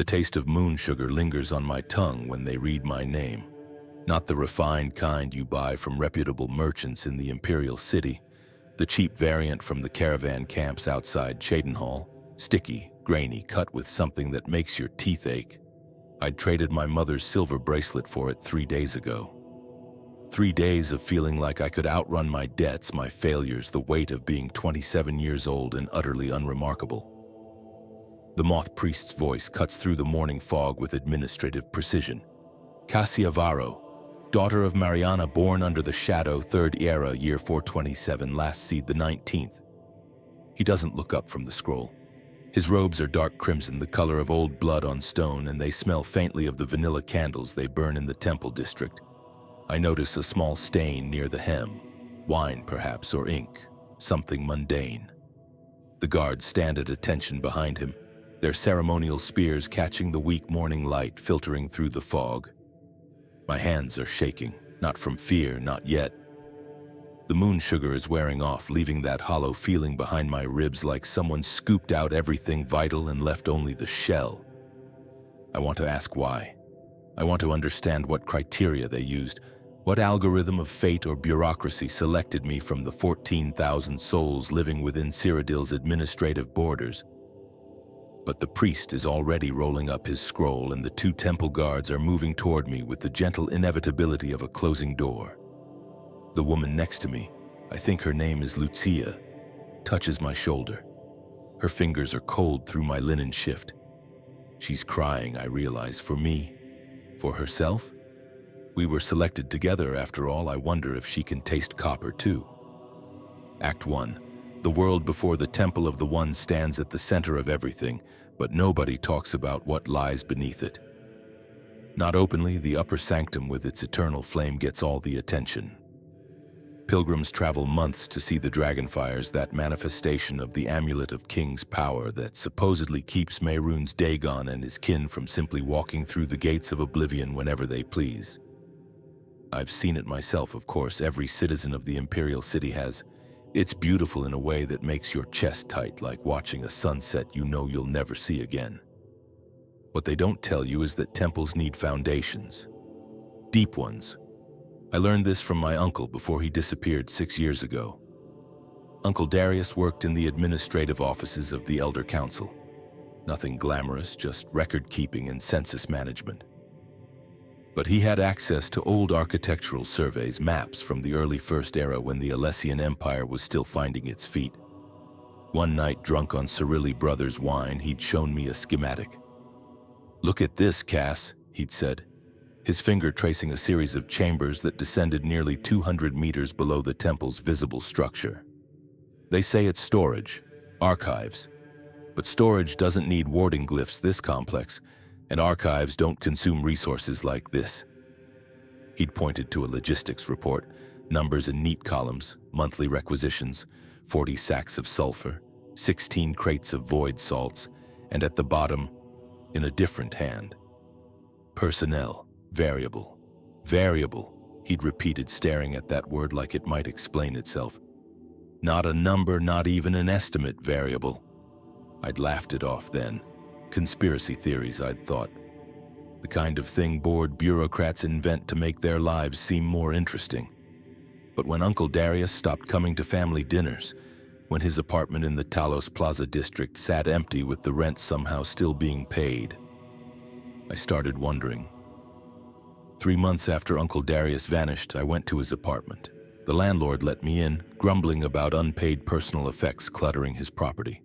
The taste of moon sugar lingers on my tongue when they read my name. Not the refined kind you buy from reputable merchants in the Imperial City, the cheap variant from the caravan camps outside Cheydinhall, sticky, grainy, cut with something that makes your teeth ache. I'd traded my mother's silver bracelet for it 3 days ago. 3 days of feeling like I could outrun my debts, my failures, the weight of being 27 years old and utterly unremarkable. The moth priest's voice cuts through the morning fog with administrative precision. Cassia Varro, daughter of Mariana, born under the shadow, 3rd era, year 427, last seed the 19th. He doesn't look up from the scroll. His robes are dark crimson, the color of old blood on stone, and they smell faintly of the vanilla candles they burn in the temple district. I notice a small stain near the hem. Wine, perhaps, or ink. Something mundane. The guards stand at attention behind him, their ceremonial spears catching the weak morning light filtering through the fog. My hands are shaking, not from fear, not yet. The moon sugar is wearing off, leaving that hollow feeling behind my ribs like someone scooped out everything vital and left only the shell. I want to ask why. I want to understand what criteria they used, what algorithm of fate or bureaucracy selected me from the 14,000 souls living within Cyrodiil's administrative borders. But the priest is already rolling up his scroll, and the 2 temple guards are moving toward me with the gentle inevitability of a closing door. The woman next to me, I think her name is Lucia, touches my shoulder. Her fingers are cold through my linen shift. She's crying, I realize, for me. For herself? We were selected together, after all. I wonder if she can taste copper too. Act 1. The world before the Temple of the One stands at the center of everything, but nobody talks about what lies beneath it. Not openly, the upper sanctum with its eternal flame gets all the attention. Pilgrims travel months to see the dragonfires, that manifestation of the amulet of King's power that supposedly keeps Mehrunes Dagon and his kin from simply walking through the gates of Oblivion whenever they please. I've seen it myself, of course. Every citizen of the Imperial City has. It's beautiful in a way that makes your chest tight, like watching a sunset you know you'll never see again. What they don't tell you is that temples need foundations. Deep ones. I learned this from my uncle before he disappeared 6 years ago. Uncle Darius worked in the administrative offices of the Elder Council. Nothing glamorous, just record-keeping and census management. But he had access to old architectural surveys, maps from the early First Era when the Alessian Empire was still finding its feet. One night, drunk on Cyrilli Brothers wine, he'd shown me a schematic. "Look at this, Cass," he'd said, his finger tracing a series of chambers that descended nearly 200 meters below the temple's visible structure. They say it's storage, archives. But storage doesn't need warding glyphs this complex, and archives don't consume resources like this. He'd pointed to a logistics report, numbers in neat columns, monthly requisitions, 40 sacks of sulfur, 16 crates of void salts, and at the bottom, in a different hand, personnel, variable, variable, he'd repeated, staring at that word like it might explain itself. Not a number, not even an estimate, variable. I'd laughed it off then. Conspiracy theories, I'd thought. The kind of thing bored bureaucrats invent to make their lives seem more interesting. But when Uncle Darius stopped coming to family dinners, when his apartment in the Talos Plaza district sat empty with the rent somehow still being paid, I started wondering. 3 months after Uncle Darius vanished, I went to his apartment. The landlord let me in, grumbling about unpaid personal effects cluttering his property.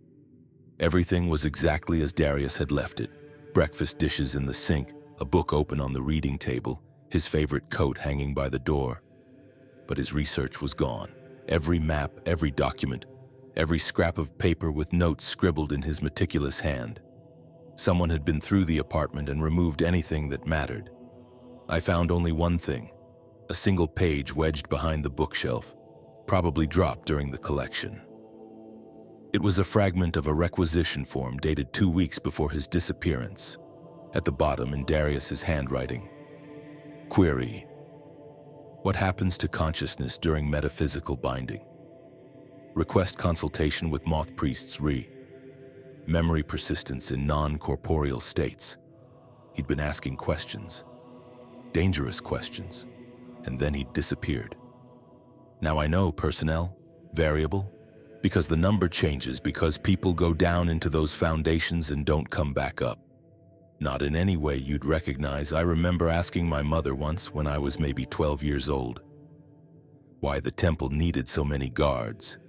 Everything was exactly as Darius had left it. Breakfast dishes in the sink, a book open on the reading table, his favorite coat hanging by the door. But his research was gone. Every map, every document, every scrap of paper with notes scribbled in his meticulous hand. Someone had been through the apartment and removed anything that mattered. I found only one thing, a single page wedged behind the bookshelf, probably dropped during the collection. It was a fragment of a requisition form dated 2 weeks before his disappearance. At the bottom, in Darius's handwriting, query: what happens to consciousness during metaphysical binding? Request consultation with moth priests re. Memory persistence in non-corporeal states. He'd been asking questions, dangerous questions, and then he'd disappeared. Now I know personnel, variable, because the number changes, because people go down into those foundations and don't come back up. Not in any way you'd recognize. I remember asking my mother once when I was maybe 12 years old why the temple needed so many guards.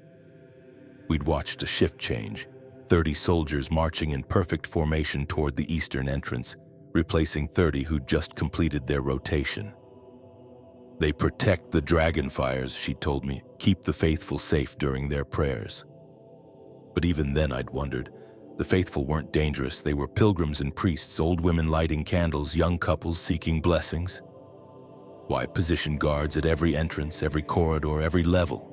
We'd watched a shift change, 30 soldiers marching in perfect formation toward the eastern entrance, replacing 30 who'd just completed their rotation. They protect the dragonfires, she told me, keep the faithful safe during their prayers. But even then I'd wondered, the faithful weren't dangerous. They were pilgrims and priests, old women lighting candles, young couples seeking blessings. Why position guards at every entrance, every corridor, every level?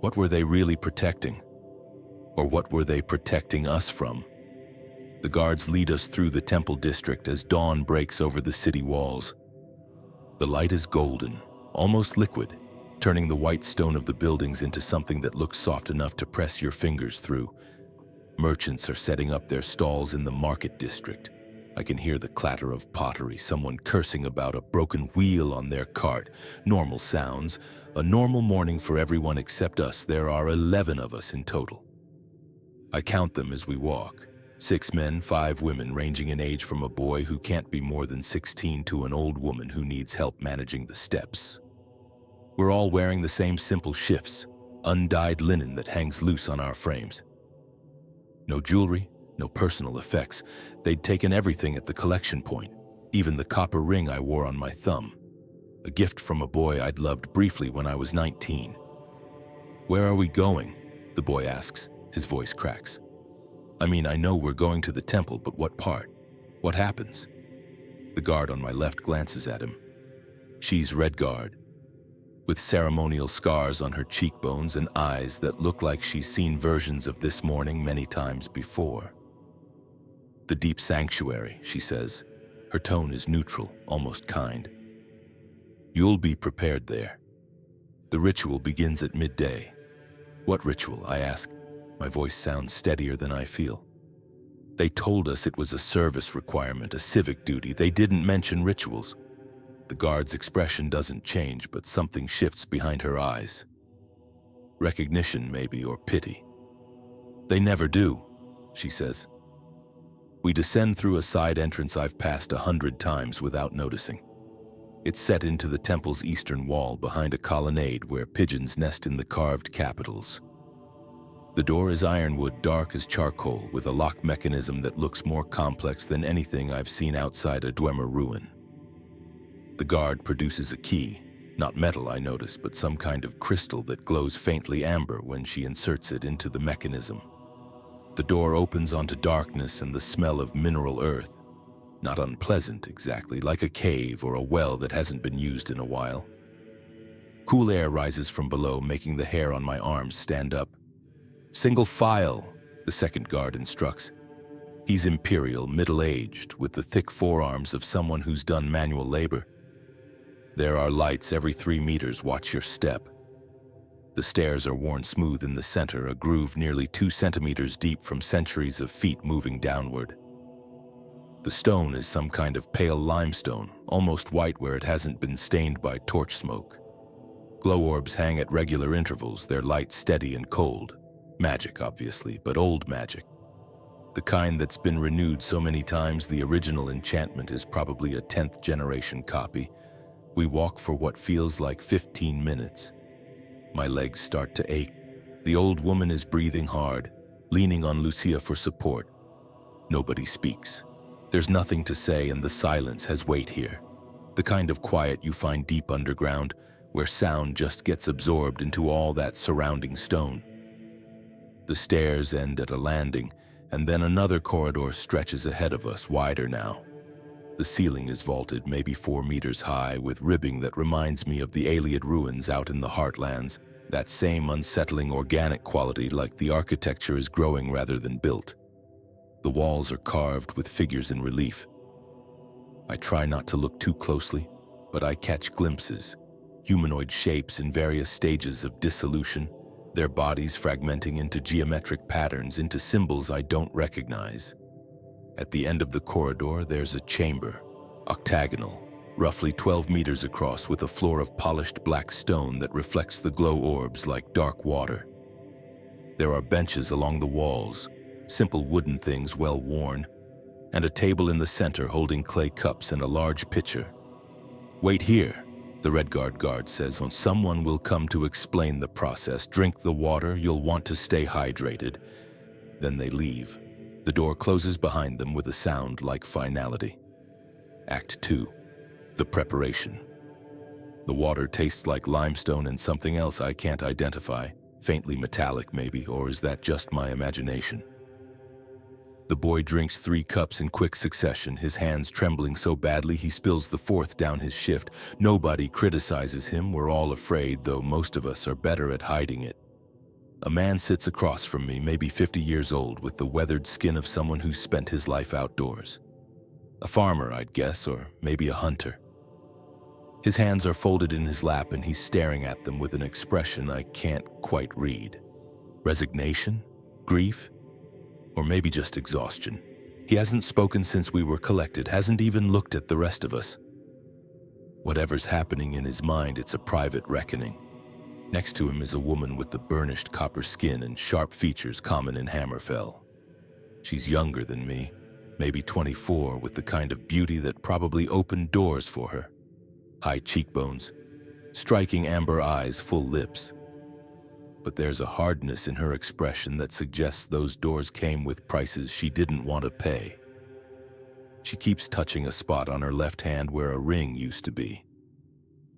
What were they really protecting? Or what were they protecting us from? The guards lead us through the temple district as dawn breaks over the city walls. The light is golden, almost liquid, turning the white stone of the buildings into something that looks soft enough to press your fingers through. Merchants are setting up their stalls in the market district. I can hear the clatter of pottery, someone cursing about a broken wheel on their cart. Normal sounds, a normal morning for everyone except us. There are 11 of us in total. I count them as we walk. 6 men, 5 women, ranging in age from a boy who can't be more than 16 to an old woman who needs help managing the steps. We're all wearing the same simple shifts, undyed linen that hangs loose on our frames. No jewelry, no personal effects. They'd taken everything at the collection point, even the copper ring I wore on my thumb, a gift from a boy I'd loved briefly when I was 19. "Where are we going?" the boy asks, his voice cracks. "I mean, I know we're going to the temple, but what part? What happens?" The guard on my left glances at him. She's Redguard, with ceremonial scars on her cheekbones and eyes that look like she's seen versions of this morning many times before. "The deep sanctuary," she says. Her tone is neutral, almost kind. "You'll be prepared there. The ritual begins at midday." "What ritual?" I ask. My voice sounds steadier than I feel. "They told us it was a service requirement, a civic duty. They didn't mention rituals." The guard's expression doesn't change, but something shifts behind her eyes. Recognition, maybe, or pity. "They never do," she says. We descend through a side entrance I've passed 100 times without noticing. It's set into the temple's eastern wall behind a colonnade where pigeons nest in the carved capitals. The door is ironwood, dark as charcoal, with a lock mechanism that looks more complex than anything I've seen outside a Dwemer ruin. The guard produces a key, not metal I notice, but some kind of crystal that glows faintly amber when she inserts it into the mechanism. The door opens onto darkness and the smell of mineral earth. Not unpleasant exactly, like a cave or a well that hasn't been used in a while. Cool air rises from below, making the hair on my arms stand up. "Single file," the second guard instructs. He's imperial, middle-aged, with the thick forearms of someone who's done manual labor. There are lights every 3 meters, watch your step. The stairs are worn smooth in the center, a groove nearly 2 centimeters deep from centuries of feet moving downward. The stone is some kind of pale limestone, almost white where it hasn't been stained by torch smoke. Glow orbs hang at regular intervals, their light steady and cold. Magic, obviously, but old magic. The kind that's been renewed so many times the original enchantment is probably a 10th generation copy. We walk for what feels like 15 minutes. My legs start to ache. The old woman is breathing hard, leaning on Lucia for support. Nobody speaks. There's nothing to say, and the silence has weight here. The kind of quiet you find deep underground, where sound just gets absorbed into all that surrounding stone. The stairs end at a landing, and then another corridor stretches ahead of us, wider now. The ceiling is vaulted, maybe 4 meters high, with ribbing that reminds me of the Iliad ruins out in the Heartlands, that same unsettling organic quality, like the architecture is growing rather than built. The walls are carved with figures in relief. I try not to look too closely, but I catch glimpses, humanoid shapes in various stages of dissolution, their bodies fragmenting into geometric patterns, into symbols I don't recognize. At the end of the corridor, there's a chamber, octagonal, roughly 12 meters across, with a floor of polished black stone that reflects the glow orbs like dark water. There are benches along the walls, simple wooden things well worn, and a table in the center holding clay cups and a large pitcher. "Wait here," the Redguard guard says. "When someone will come to explain the process. Drink the water, you'll want to stay hydrated." Then they leave. The door closes behind them with a sound like finality. Act 2. The preparation. The water tastes like limestone and something else I can't identify, faintly metallic maybe, or is that just my imagination? The boy drinks 3 cups in quick succession, his hands trembling so badly he spills the 4th down his shift. Nobody criticizes him, we're all afraid, though most of us are better at hiding it. A man sits across from me, maybe 50 years old, with the weathered skin of someone who's spent his life outdoors. A farmer, I'd guess, or maybe a hunter. His hands are folded in his lap and he's staring at them with an expression I can't quite read. Resignation? Grief? Or maybe just exhaustion. He hasn't spoken since we were collected, hasn't even looked at the rest of us. Whatever's happening in his mind, it's a private reckoning. Next to him is a woman with the burnished copper skin and sharp features common in Hammerfell. She's younger than me, maybe 24, with the kind of beauty that probably opened doors for her. High cheekbones, striking amber eyes, full lips. But there's a hardness in her expression that suggests those doors came with prices she didn't want to pay. She keeps touching a spot on her left hand where a ring used to be.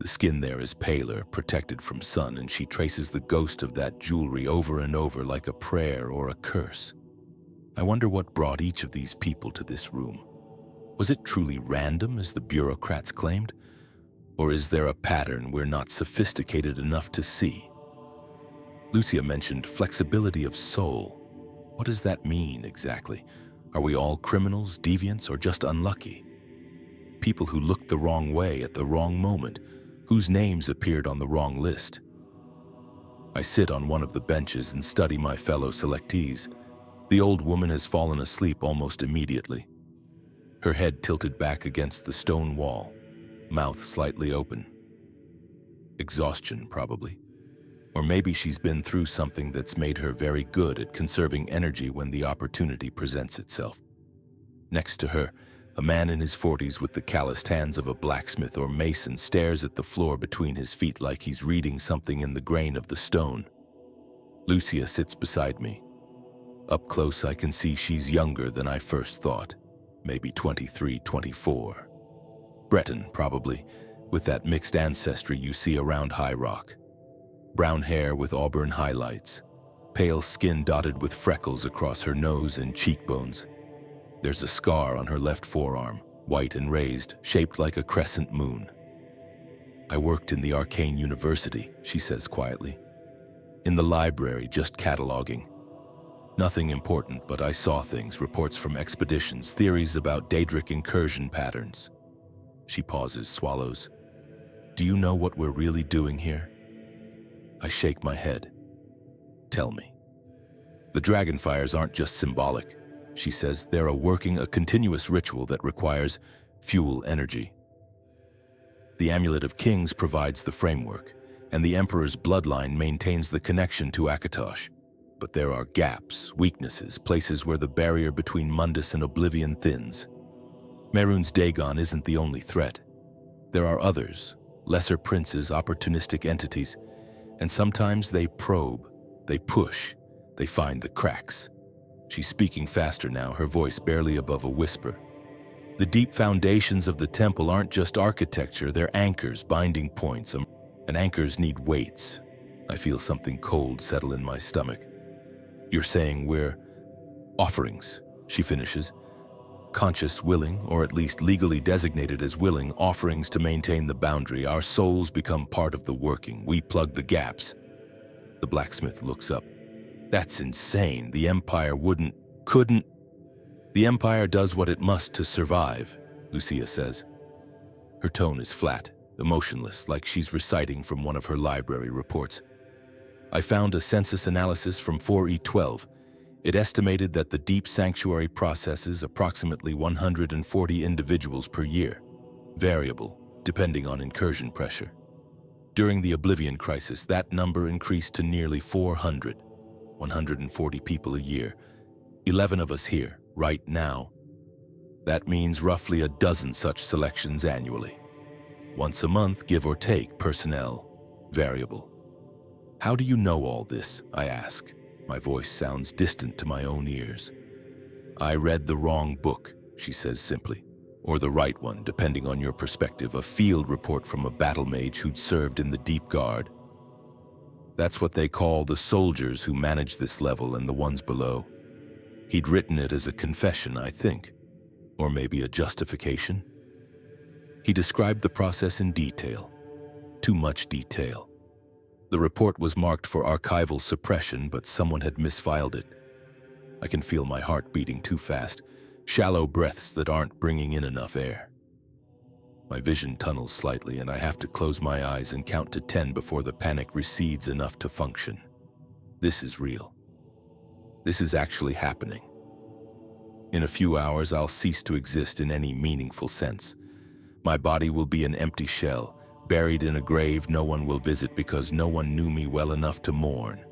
The skin there is paler, protected from sun, and she traces the ghost of that jewelry over and over like a prayer or a curse. I wonder what brought each of these people to this room. Was it truly random, as the bureaucrats claimed? Or is there a pattern we're not sophisticated enough to see? Lucia mentioned flexibility of soul. What does that mean exactly? Are we all criminals, deviants, or just unlucky? People who looked the wrong way at the wrong moment, whose names appeared on the wrong list. I sit on one of the benches and study my fellow selectees. The old woman has fallen asleep almost immediately. Her head tilted back against the stone wall, mouth slightly open. Exhaustion, probably. Or maybe she's been through something that's made her very good at conserving energy when the opportunity presents itself. Next to her, a man in his 40s with the calloused hands of a blacksmith or mason stares at the floor between his feet like he's reading something in the grain of the stone. Lucia sits beside me. Up close, I can see she's younger than I first thought, maybe 23, 24. Breton, probably, with that mixed ancestry you see around High Rock. Brown hair with auburn highlights, pale skin dotted with freckles across her nose and cheekbones. There's a scar on her left forearm, white and raised, shaped like a crescent moon. "I worked in the Arcane University," she says quietly. "In the library, just cataloging. Nothing important, but I saw things, reports from expeditions, theories about Daedric incursion patterns." She pauses, swallows. "Do you know what we're really doing here?" I shake my head. "Tell me." "The dragonfires aren't just symbolic," she says. "They're a continuous ritual that requires fuel energy. The Amulet of Kings provides the framework, and the Emperor's bloodline maintains the connection to Akatosh. But there are gaps, weaknesses, places where the barrier between Mundus and Oblivion thins. Mehrunes Dagon isn't the only threat. There are others, lesser princes, opportunistic entities, and sometimes they probe, they push, they find the cracks." She's speaking faster now, her voice barely above a whisper. "The deep foundations of the temple aren't just architecture, they're anchors, binding points, and anchors need weights." I feel something cold settle in my stomach. "You're saying we're offerings," she finishes. "Conscious willing, or at least legally designated as willing, offerings to maintain the boundary. Our souls become part of the working. We plug the gaps." The blacksmith looks up. "That's insane. The Empire couldn't. The Empire does what it must to survive," Lucia says. Her tone is flat, emotionless, like she's reciting from one of her library reports. "I found a census analysis from 4E12. It estimated that the deep sanctuary processes approximately 140 individuals per year, variable depending on incursion pressure. During the Oblivion crisis, that number increased to nearly 400, 140 people a year, 11 of us here, right now. That means roughly a dozen such selections annually. Once a month, give or take, personnel, variable. How do you know all this? I ask. My voice sounds distant to my own ears. I read the wrong book, she says simply. Or the right one, depending on your perspective, a field report from a battle mage who'd served in the Deep Guard. That's what they call the soldiers who manage this level and the ones below. He'd written it as a confession, I think. Or maybe a justification. He described the process in detail. Too much detail. The report was marked for archival suppression, but someone had misfiled it. I can feel my heart beating too fast, shallow breaths that aren't bringing in enough air. My vision tunnels slightly, and I have to close my eyes and count to 10 before the panic recedes enough to function. This is real. This is actually happening. In a few hours, I'll cease to exist in any meaningful sense. My body will be an empty shell, buried in a grave no one will visit because no one knew me well enough to mourn.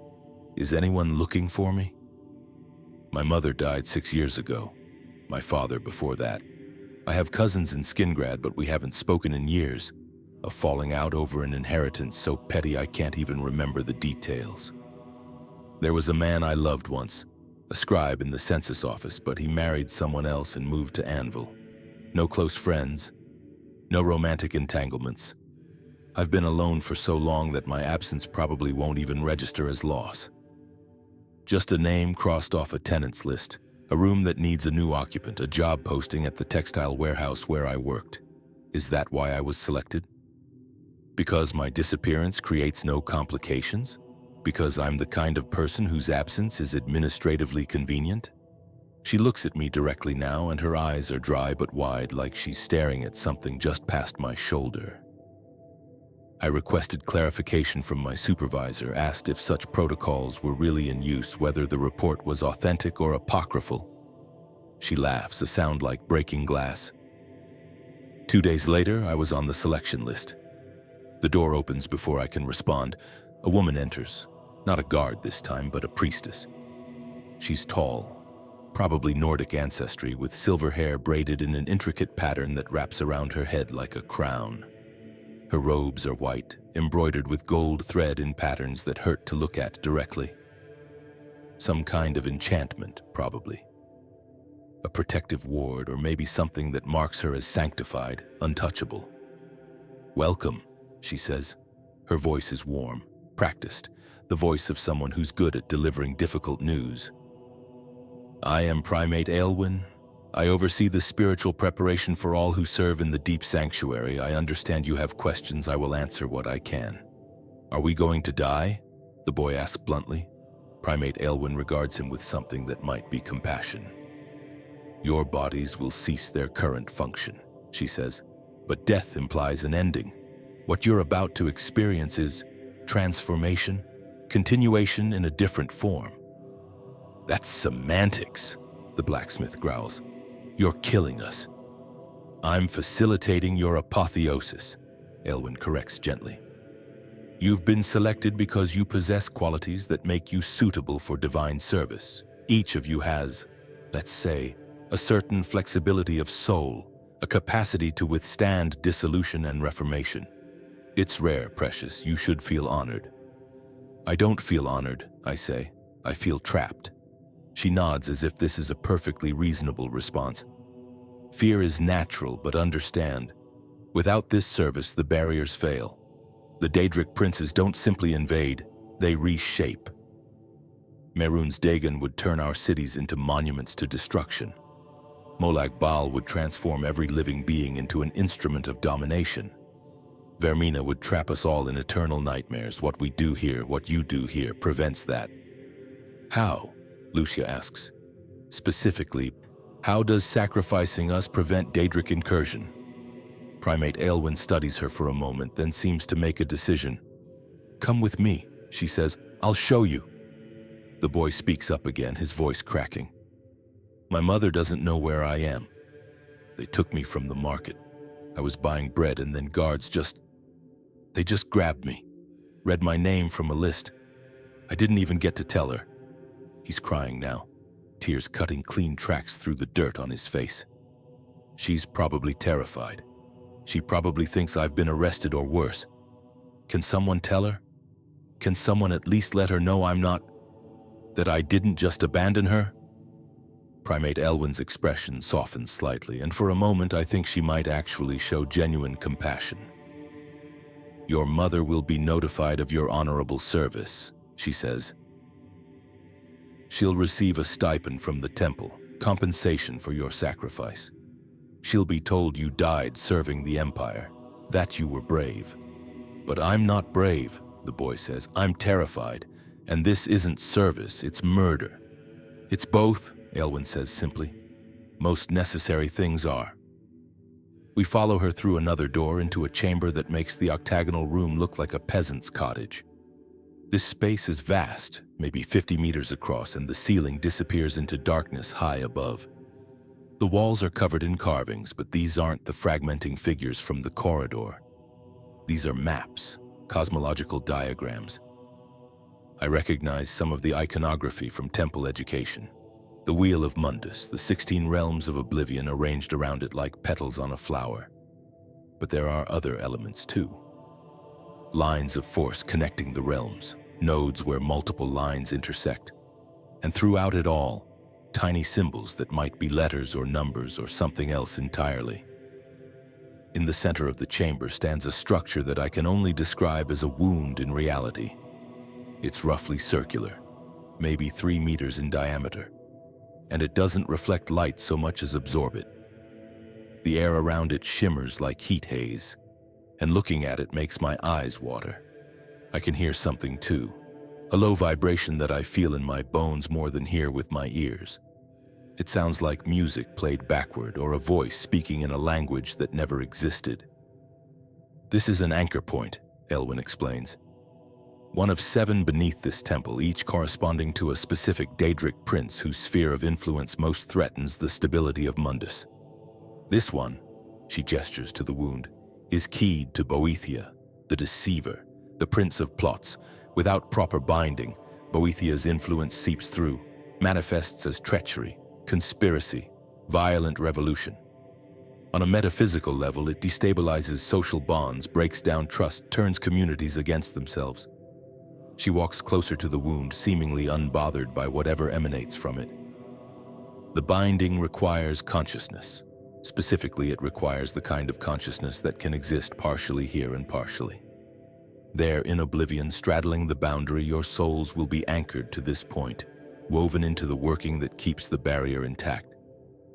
Is anyone looking for me? My mother died 6 years ago. My father before that. I have cousins in Skingrad, but we haven't spoken in years. A falling out over an inheritance so petty I can't even remember the details. There was a man I loved once, a scribe in the census office, but he married someone else and moved to Anvil. No close friends, no romantic entanglements. I've been alone for so long that my absence probably won't even register as loss. Just a name crossed off a tenants list, a room that needs a new occupant, a job posting at the textile warehouse where I worked. Is that why I was selected? Because my disappearance creates no complications? Because I'm the kind of person whose absence is administratively convenient? She looks at me directly now, and her eyes are dry but wide, like she's staring at something just past my shoulder. I requested clarification from my supervisor, asked if such protocols were really in use, whether the report was authentic or apocryphal. She laughs, a sound like breaking glass. 2 days later, I was on the selection list. The door opens before I can respond. A woman enters. Not a guard this time, but a priestess. She's tall, probably Nordic ancestry, with silver hair braided in an intricate pattern that wraps around her head like a crown. Her robes are white, embroidered with gold thread in patterns that hurt to look at directly. Some kind of enchantment, probably. A protective ward, or maybe something that marks her as sanctified, untouchable. "Welcome," she says. Her voice is warm, practiced, the voice of someone who's good at delivering difficult news. "I am Primate Aelwyn. I oversee the spiritual preparation for all who serve in the deep sanctuary. I understand you have questions. I will answer what I can." "Are we going to die?" the boy asks bluntly. Primate Aelwyn regards him with something that might be compassion. "Your bodies will cease their current function," she says, "but death implies an ending. What you're about to experience is transformation, continuation in a different form." "That's semantics," the blacksmith growls. "You're killing us." "I'm facilitating your apotheosis," Aelwyn corrects gently. "You've been selected because you possess qualities that make you suitable for divine service. Each of you has, let's say, a certain flexibility of soul, a capacity to withstand dissolution and reformation. It's rare, precious. You should feel honored." "I don't feel honored," I say. "I feel trapped." She nods as if this is a perfectly reasonable response. "Fear is natural, but understand, without this service, the barriers fail. The Daedric princes don't simply invade, they reshape. Mehrunes Dagon would turn our cities into monuments to destruction. Molag Bal would transform every living being into an instrument of domination. Vermina would trap us all in eternal nightmares. What we do here, what you do here, prevents that." "How?" Lucia asks. "Specifically, how does sacrificing us prevent Daedric incursion?" Primate Aelwyn studies her for a moment, then seems to make a decision. "Come with me," she says. "I'll show you." The boy speaks up again, his voice cracking. My mother doesn't know where I am. They took me from the market. I was buying bread and then guards they just grabbed me, read my name from a list. I didn't even get to tell her. He's crying now, tears cutting clean tracks through the dirt on his face. She's probably terrified. She probably thinks I've been arrested or worse. Can someone tell her? Can someone at least let her know that I didn't just abandon her? Primate Elwyn's expression softens slightly, and for a moment I think she might actually show genuine compassion. Your mother will be notified of your honorable service, she says. She'll receive a stipend from the temple, compensation for your sacrifice. She'll be told you died serving the Empire, that you were brave. But I'm not brave, the boy says. I'm terrified, and this isn't service, it's murder. It's both, Elwyn says simply. Most necessary things are. We follow her through another door into a chamber that makes the octagonal room look like a peasant's cottage. This space is vast, maybe 50 meters across, and the ceiling disappears into darkness high above. The walls are covered in carvings, but these aren't the fragmenting figures from the corridor. These are maps, cosmological diagrams. I recognize some of the iconography from temple education. The Wheel of Mundus, the 16 realms of Oblivion arranged around it like petals on a flower. But there are other elements too. Lines of force connecting the realms, nodes where multiple lines intersect. And throughout it all, tiny symbols that might be letters or numbers or something else entirely. In the center of the chamber stands a structure that I can only describe as a wound in reality. It's roughly circular, maybe 3 meters in diameter, and it doesn't reflect light so much as absorb it. The air around it shimmers like heat haze, and looking at it makes my eyes water. I can hear something too, a low vibration that I feel in my bones more than hear with my ears. It sounds like music played backward or a voice speaking in a language that never existed. This is an anchor point, Elwyn explains. One of 7 beneath this temple, each corresponding to a specific Daedric prince whose sphere of influence most threatens the stability of Mundus. This one, she gestures to the wound, is keyed to Boethia, the deceiver, the prince of plots. Without proper binding, Boethia's influence seeps through, manifests as treachery, conspiracy, violent revolution. On a metaphysical level, it destabilizes social bonds, breaks down trust, turns communities against themselves. She walks closer to the wound, seemingly unbothered by whatever emanates from it. The binding requires consciousness. Specifically, it requires the kind of consciousness that can exist partially here and partially. There, in Oblivion, straddling the boundary, your souls will be anchored to this point, woven into the working that keeps the barrier intact.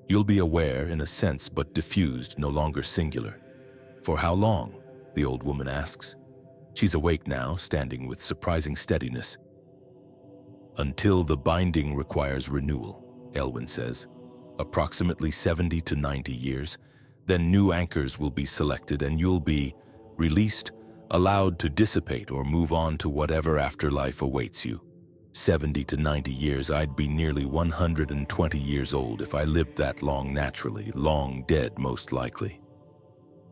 You'll be aware, in a sense, but diffused, no longer singular. For how long? The old woman asks. She's awake now, standing with surprising steadiness. Until the binding requires renewal, Elwyn says. Approximately 70 to 90 years. Then new anchors will be selected and you'll be released, allowed to dissipate or move on to whatever afterlife awaits you. 70 to 90 years, I'd be nearly 120 years old if I lived that long naturally, long dead most likely.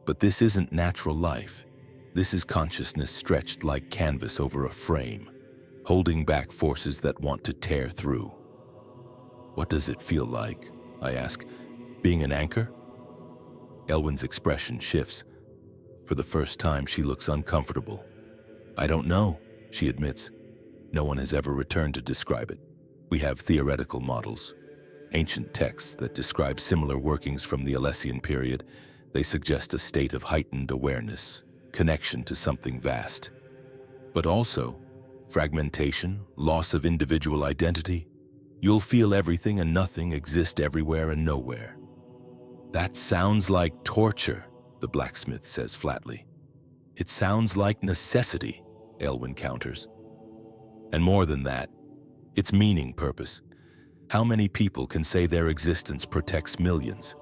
But this isn't natural life. This is consciousness stretched like canvas over a frame, holding back forces that want to tear through. What does it feel like, I ask, being an anchor? Elwyn's expression shifts. For the first time, she looks uncomfortable. I don't know, she admits. No one has ever returned to describe it. We have theoretical models, ancient texts that describe similar workings from the Alessian period. They suggest a state of heightened awareness, connection to something vast. But also, fragmentation, loss of individual identity. You'll feel everything and nothing, exist everywhere and nowhere. That sounds like torture, the blacksmith says flatly. It sounds like necessity, Elwyn counters. And more than that, it's meaning purpose. How many people can say their existence protects millions,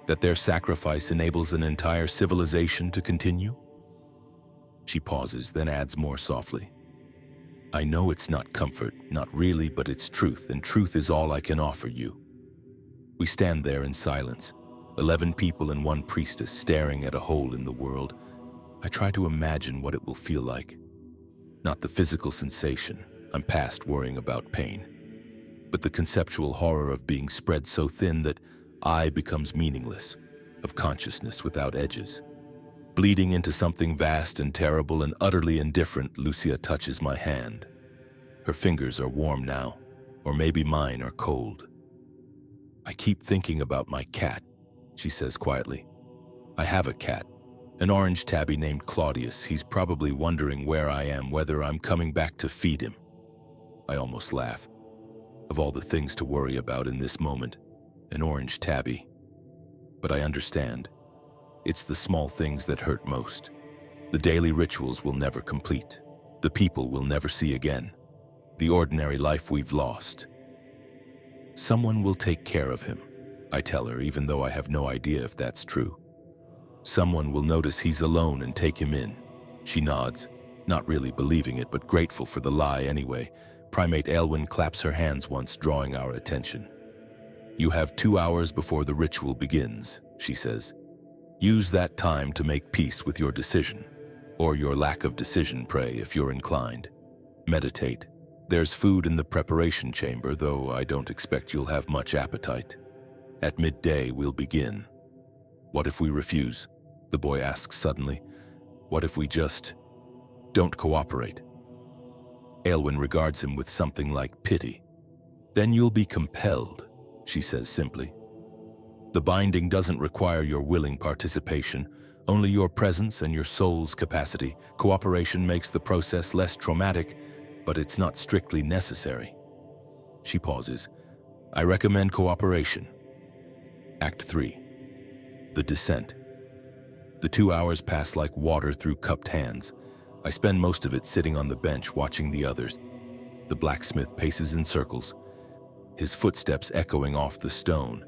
that their sacrifice enables an entire civilization to continue? She pauses, then adds more softly. I know it's not comfort, not really, but it's truth, and truth is all I can offer you. We stand there in silence, 11 people and one priestess staring at a hole in the world. I try to imagine what it will feel like. Not the physical sensation, I'm past worrying about pain, but the conceptual horror of being spread so thin that I becomes meaningless, of consciousness without edges. Bleeding into something vast and terrible and utterly indifferent, Lucia touches my hand. Her fingers are warm now, or maybe mine are cold. I keep thinking about my cat, she says quietly. I have a cat, an orange tabby named Claudius. He's probably wondering where I am, whether I'm coming back to feed him. I almost laugh. Of all the things to worry about in this moment, an orange tabby. But I understand. It's the small things that hurt most. The daily rituals we'll never complete. The people we'll never see again. The ordinary life we've lost. Someone will take care of him, I tell her, even though I have no idea if that's true. Someone will notice he's alone and take him in. She nods, not really believing it, but grateful for the lie anyway. Primate Aelwyn claps her hands once, drawing our attention. You have 2 hours before the ritual begins, she says. Use that time to make peace with your decision, or your lack of decision, pray, if you're inclined. Meditate. There's food in the preparation chamber, though I don't expect you'll have much appetite. At midday, we'll begin. What if we refuse? The boy asks suddenly. What if we just don't cooperate? Aelwyn regards him with something like pity. Then you'll be compelled, she says simply. The binding doesn't require your willing participation, only your presence and your soul's capacity. Cooperation makes the process less traumatic, but it's not strictly necessary. She pauses. I recommend cooperation. Act 3. The Descent. The 2 hours pass like water through cupped hands. I spend most of it sitting on the bench watching the others. The blacksmith paces in circles, his footsteps echoing off the stone.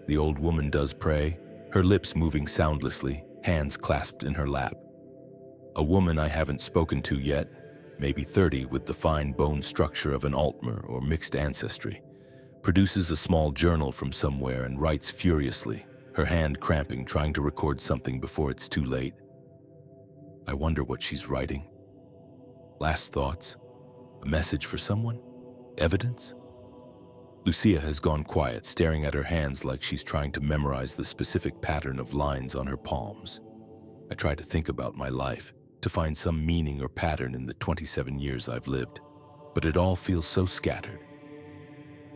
The old woman does pray, her lips moving soundlessly, hands clasped in her lap. A woman I haven't spoken to yet, maybe 30, with the fine bone structure of an Altmer or mixed ancestry, produces a small journal from somewhere and writes furiously, her hand cramping, trying to record something before it's too late. I wonder what she's writing. Last thoughts? A message for someone? Evidence? Lucia has gone quiet, staring at her hands like she's trying to memorize the specific pattern of lines on her palms. I try to think about my life, to find some meaning or pattern in the 27 years I've lived, but it all feels so scattered.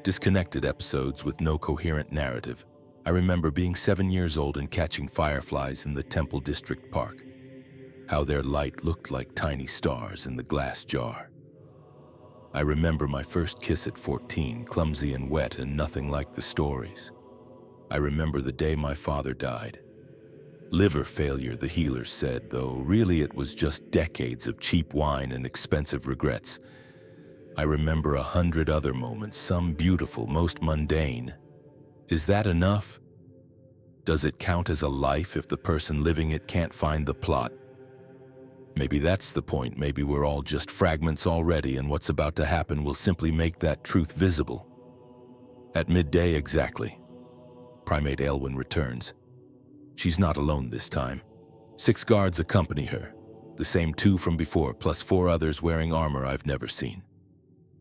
Disconnected episodes with no coherent narrative. I remember being 7 years old and catching fireflies in the Temple District Park. How their light looked like tiny stars in the glass jar. I remember my first kiss at 14, clumsy and wet and nothing like the stories. I remember the day my father died. Liver failure, the healers said, though really it was just decades of cheap wine and expensive regrets. I remember 100 other moments, some beautiful, most mundane. Is that enough? Does it count as a life if the person living it can't find the plot? Maybe that's the point. Maybe we're all just fragments already, and what's about to happen will simply make that truth visible. At midday exactly, Primate Aelwyn returns. She's not alone this time. 6 guards accompany her, the same 2 from before, plus 4 others wearing armor I've never seen.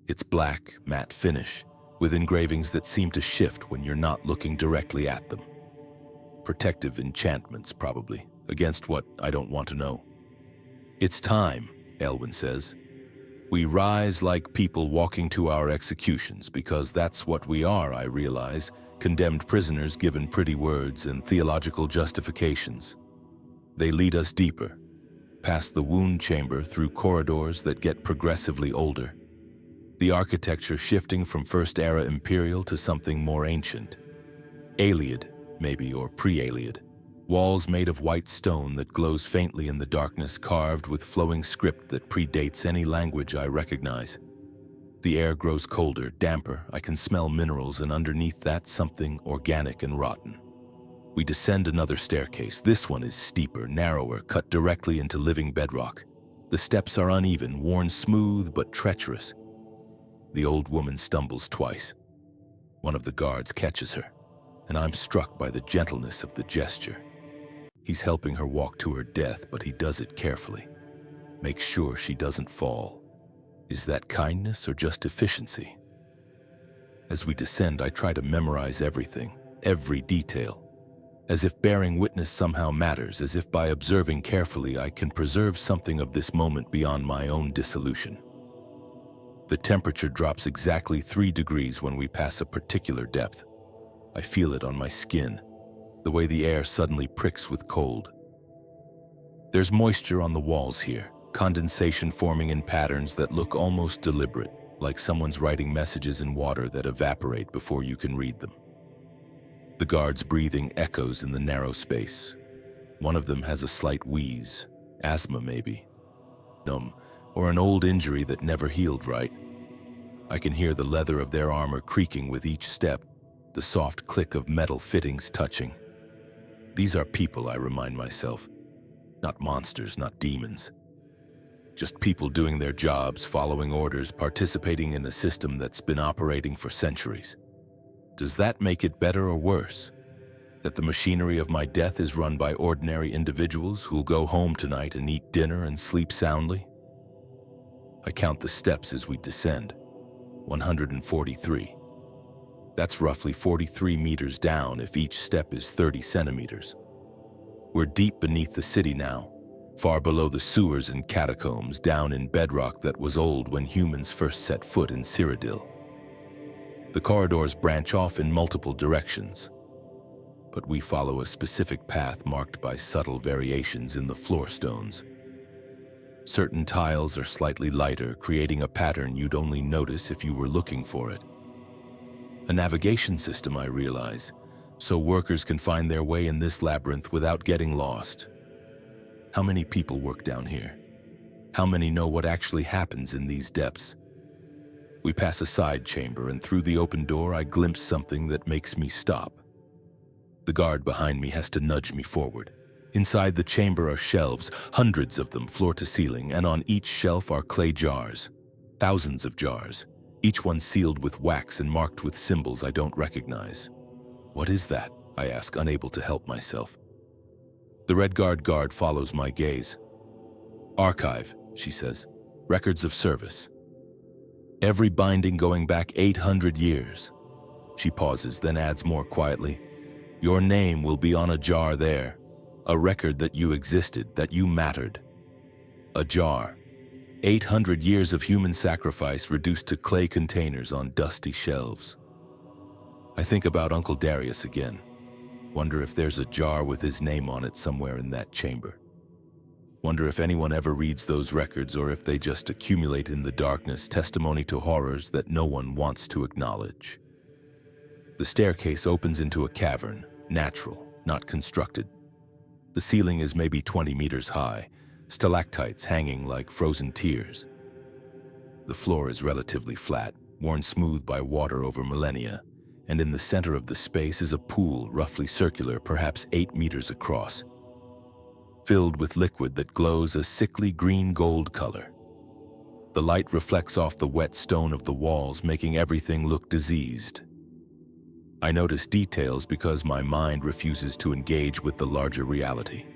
It's black, matte finish, with engravings that seem to shift when you're not looking directly at them. Protective enchantments, probably, against what I don't want to know. It's time, Aelwyn says. We rise like people walking to our executions, because that's what we are, I realize, condemned prisoners given pretty words and theological justifications. They lead us deeper, past the wound chamber, through corridors that get progressively older. The architecture shifting from First-Era Imperial to something more ancient. Ayleid, maybe, or pre-Ayleid. Walls made of white stone that glows faintly in the darkness, carved with flowing script that predates any language I recognize. The air grows colder, damper. I can smell minerals, and underneath that, something organic and rotten. We descend another staircase. This one is steeper, narrower, cut directly into living bedrock. The steps are uneven, worn smooth but treacherous. The old woman stumbles twice. One of the guards catches her, and I'm struck by the gentleness of the gesture. He's helping her walk to her death, but he does it carefully. Makes sure she doesn't fall. Is that kindness or just efficiency? As we descend, I try to memorize everything, every detail, as if bearing witness somehow matters, as if by observing carefully I can preserve something of this moment beyond my own dissolution. The temperature drops exactly 3 degrees when we pass a particular depth. I feel it on my skin, the way the air suddenly pricks with cold. There's moisture on the walls here, condensation forming in patterns that look almost deliberate, like someone's writing messages in water that evaporate before you can read them. The guard's breathing echoes in the narrow space. One of them has a slight wheeze, asthma maybe, or an old injury that never healed right. I can hear the leather of their armor creaking with each step, the soft click of metal fittings touching. These are people, I remind myself. Not monsters, not demons. Just people doing their jobs, following orders, participating in a system that's been operating for centuries. Does that make it better or worse? That the machinery of my death is run by ordinary individuals who'll go home tonight and eat dinner and sleep soundly? I count the steps as we descend. 143. That's roughly 43 meters down if each step is 30 centimeters. We're deep beneath the city now, far below the sewers and catacombs, down in bedrock that was old when humans first set foot in Cyrodiil. The corridors branch off in multiple directions, but we follow a specific path marked by subtle variations in the floor stones. Certain tiles are slightly lighter, creating a pattern you'd only notice if you were looking for it. A navigation system, I realize, so workers can find their way in this labyrinth without getting lost. How many people work down here? How many know what actually happens in these depths? We pass a side chamber, and through the open door I glimpse something that makes me stop. The guard behind me has to nudge me forward. Inside the chamber are shelves, hundreds of them floor to ceiling, and on each shelf are clay jars. Thousands of jars, each one sealed with wax and marked with symbols I don't recognize. What is that? I ask, unable to help myself. The Red Guard follows my gaze. Archive, she says. Records of service. Every binding going back 800 years. She pauses, then adds more quietly, your name will be on a jar there. A record that you existed, that you mattered. A jar. 800 years of human sacrifice reduced to clay containers on dusty shelves. I think about Uncle Darius again. Wonder if there's a jar with his name on it somewhere in that chamber. Wonder if anyone ever reads those records or if they just accumulate in the darkness, testimony to horrors that no one wants to acknowledge. The staircase opens into a cavern, natural, not constructed. The ceiling is maybe 20 meters high, stalactites hanging like frozen tears. The floor is relatively flat, worn smooth by water over millennia, and in the center of the space is a pool roughly circular, perhaps 8 meters across, filled with liquid that glows a sickly green-gold color. The light reflects off the wet stone of the walls, making everything look diseased. I notice details because my mind refuses to engage with the larger reality.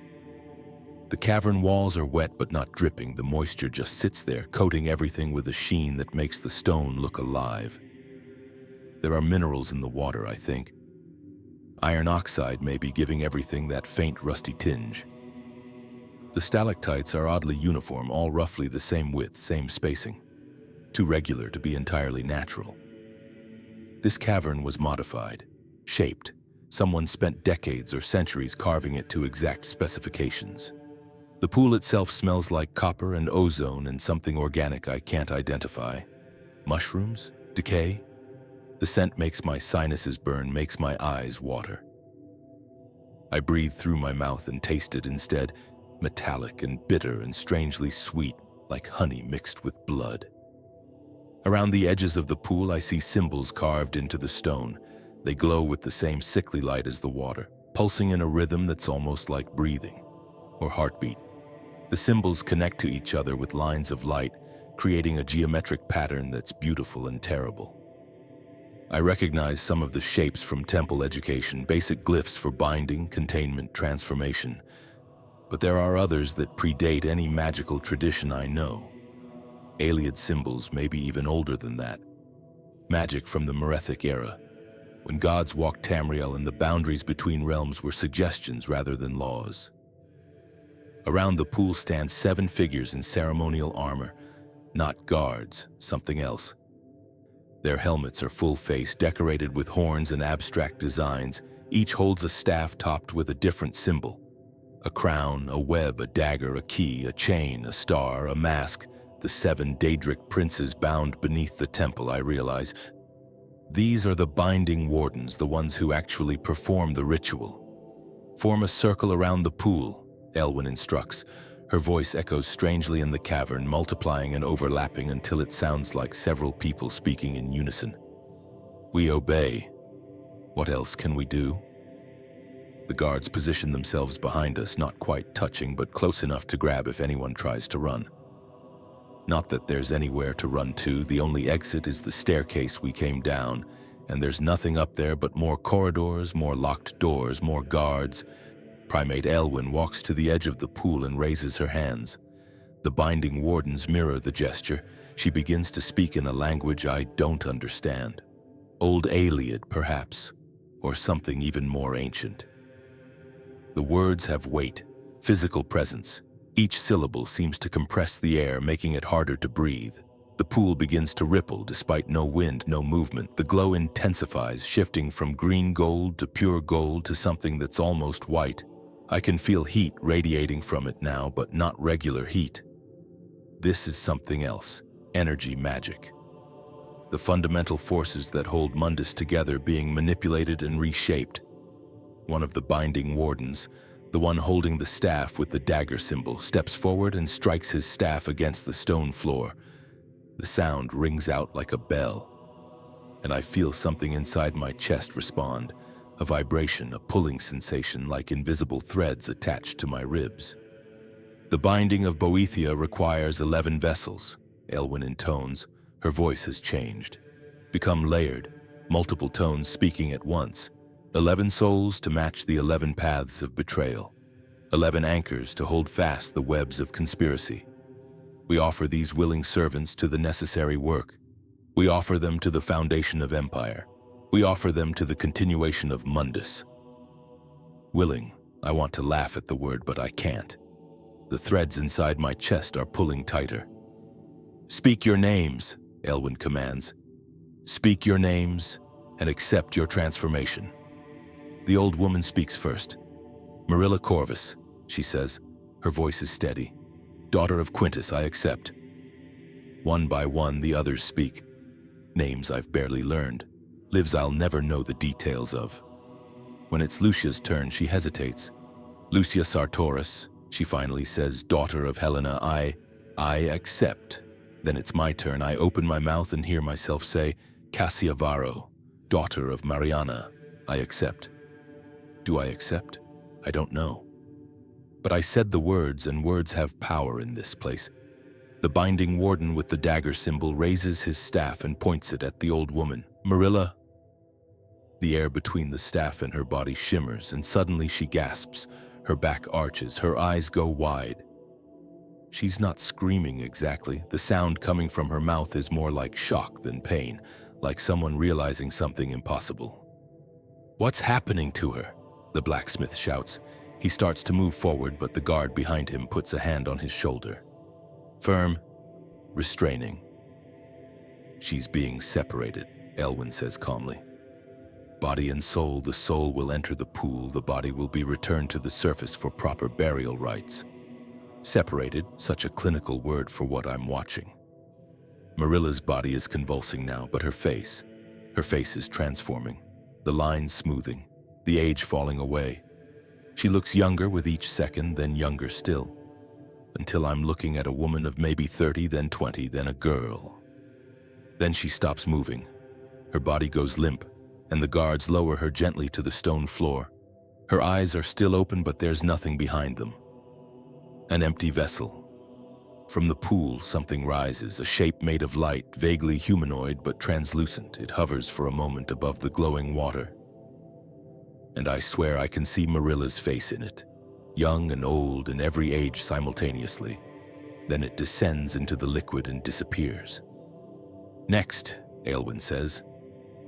The cavern walls are wet but not dripping. The moisture just sits there, coating everything with a sheen that makes the stone look alive. There are minerals in the water, I think. Iron oxide may be giving everything that faint rusty tinge. The stalactites are oddly uniform, all roughly the same width, same spacing. Too regular to be entirely natural. This cavern was modified, shaped. Someone spent decades or centuries carving it to exact specifications. The pool itself smells like copper and ozone and something organic I can't identify. Mushrooms? Decay? The scent makes my sinuses burn, makes my eyes water. I breathe through my mouth and taste it instead, metallic and bitter and strangely sweet, like honey mixed with blood. Around the edges of the pool I see symbols carved into the stone. They glow with the same sickly light as the water, pulsing in a rhythm that's almost like breathing or heartbeat. The symbols connect to each other with lines of light, creating a geometric pattern that's beautiful and terrible. I recognize some of the shapes from temple education, basic glyphs for binding, containment, transformation. But there are others that predate any magical tradition I know. Ayleid symbols, maybe even older than that. Magic from the Merethic era, when gods walked Tamriel and the boundaries between realms were suggestions rather than laws. Around the pool stand 7 figures in ceremonial armor, not guards, something else. Their helmets are full-face, decorated with horns and abstract designs. Each holds a staff topped with a different symbol. A crown, a web, a dagger, a key, a chain, a star, a mask. The 7 Daedric princes bound beneath the temple, I realize. These are the binding wardens, the ones who actually perform the ritual. Form a circle around the pool, Elwyn instructs. Her voice echoes strangely in the cavern, multiplying and overlapping until it sounds like several people speaking in unison. We obey. What else can we do? The guards position themselves behind us, not quite touching, but close enough to grab if anyone tries to run. Not that there's anywhere to run to. The only exit is the staircase we came down, and there's nothing up there but more corridors, more locked doors, more guards. Primate Elwyn walks to the edge of the pool and raises her hands. The binding wardens mirror the gesture. She begins to speak in a language I don't understand. Old Ayleid, perhaps, or something even more ancient. The words have weight, physical presence. Each syllable seems to compress the air, making it harder to breathe. The pool begins to ripple despite no wind, no movement. The glow intensifies, shifting from green gold to pure gold to something that's almost white. I can feel heat radiating from it now, but not regular heat. This is something else, energy magic. The fundamental forces that hold Mundus together being manipulated and reshaped. One of the binding wardens, the one holding the staff with the dagger symbol, steps forward and strikes his staff against the stone floor. The sound rings out like a bell, and I feel something inside my chest respond, a vibration, a pulling sensation like invisible threads attached to my ribs. The binding of Boethia requires 11 vessels, Elwyn intones. Her voice has changed, become layered, multiple tones speaking at once. 11 souls to match the 11 paths of betrayal. 11 anchors to hold fast the webs of conspiracy. We offer these willing servants to the necessary work. We offer them to the foundation of empire. We offer them to the continuation of Mundus. Willing, I want to laugh at the word, but I can't. The threads inside my chest are pulling tighter. Speak your names, Elwyn commands. Speak your names and accept your transformation. The old woman speaks first. Marilla Corvus, she says. Her voice is steady. Daughter of Quintus, I accept. One by one, the others speak. Names I've barely learned. Lives I'll never know the details of. When it's Lucia's turn, she hesitates. Lucia Sartoris, she finally says, daughter of Helena, I accept. Then it's my turn. I open my mouth and hear myself say, Cassia Varro, daughter of Mariana, I accept. Do I accept? I don't know. But I said the words, and words have power in this place. The binding warden with the dagger symbol raises his staff and points it at the old woman. Marilla. The air between the staff and her body shimmers, and suddenly she gasps. Her back arches, her eyes go wide. She's not screaming exactly. The sound coming from her mouth is more like shock than pain, like someone realizing something impossible. What's happening to her? The blacksmith shouts. He starts to move forward, but the guard behind him puts a hand on his shoulder. Firm, restraining. She's being separated, Elwyn says calmly. Body and soul, the soul will enter the pool, the body will be returned to the surface for proper burial rites. Separated, such a clinical word for what I'm watching. Marilla's body is convulsing now, but her face is transforming. The lines smoothing, the age falling away. She looks younger with each second, then younger still, until I'm looking at a woman of maybe 30, then 20, then a girl. Then she stops moving. Her body goes limp, and the guards lower her gently to the stone floor. Her eyes are still open, but there's nothing behind them. An empty vessel. From the pool, something rises, a shape made of light, vaguely humanoid but translucent. It hovers for a moment above the glowing water. And I swear I can see Marilla's face in it, young and old in every age simultaneously. Then it descends into the liquid and disappears. Next, Aelwyn says.